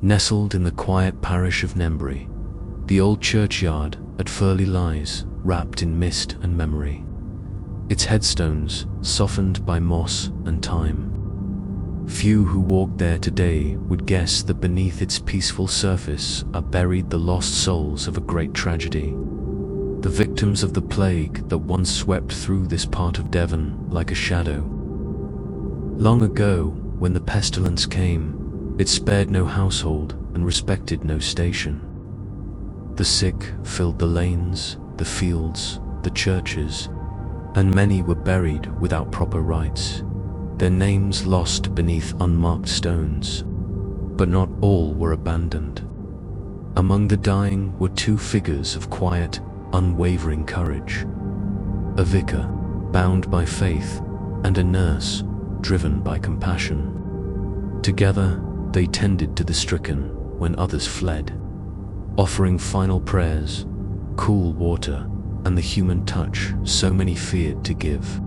Nestled in the quiet parish of Nembury, the old churchyard at Furley lies, wrapped in mist and memory, its headstones softened by moss and time. Few who walk there today would guess that beneath its peaceful surface are buried the lost souls of a great tragedy, the victims of the plague that once swept through this part of Devon like a shadow. Long ago, when the pestilence came, it spared no household and respected no station. The sick filled the lanes, the fields, the churches, and many were buried without proper rites, their names lost beneath unmarked stones. But not all were abandoned. Among the dying were two figures of quiet, unwavering courage: a vicar, bound by faith, and a nurse, driven by compassion. Together, they tended to the stricken when others fled, offering final prayers, cool water, and the human touch so many feared to give.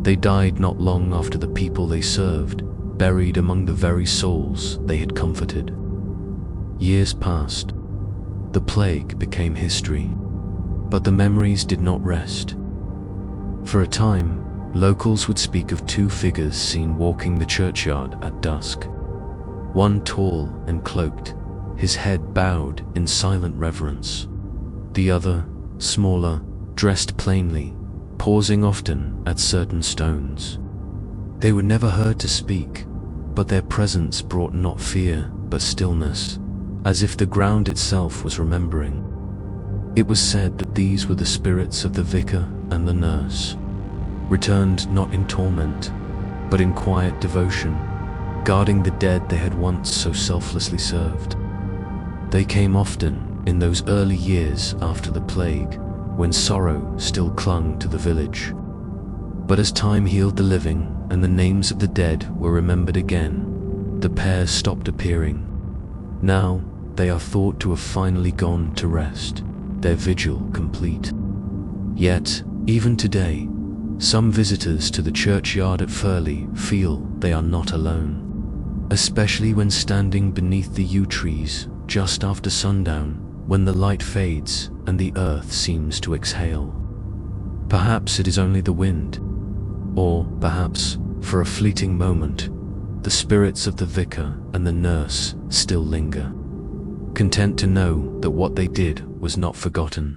They died not long after the people they served, buried among the very souls they had comforted. Years passed. The plague became history, but the memories did not rest. For a time, locals would speak of two figures seen walking the churchyard at dusk. One tall and cloaked, his head bowed in silent reverence. The other, smaller, dressed plainly, pausing often at certain stones. They were never heard to speak, but their presence brought not fear but stillness, as if the ground itself was remembering. It was said that these were the spirits of the vicar and the nurse, returned not in torment, but in quiet devotion, guarding the dead they had once so selflessly served. They came often in those early years after the plague, when sorrow still clung to the village. But as time healed the living and the names of the dead were remembered again, the pair stopped appearing. Now they are thought to have finally gone to rest, their vigil complete. Yet, even today, some visitors to the churchyard at Furley feel they are not alone, especially when standing beneath the yew trees just after sundown, when the light fades and the earth seems to exhale. Perhaps it is only the wind, or perhaps, for a fleeting moment, the spirits of the vicar and the nurse still linger, content to know that what they did was not forgotten.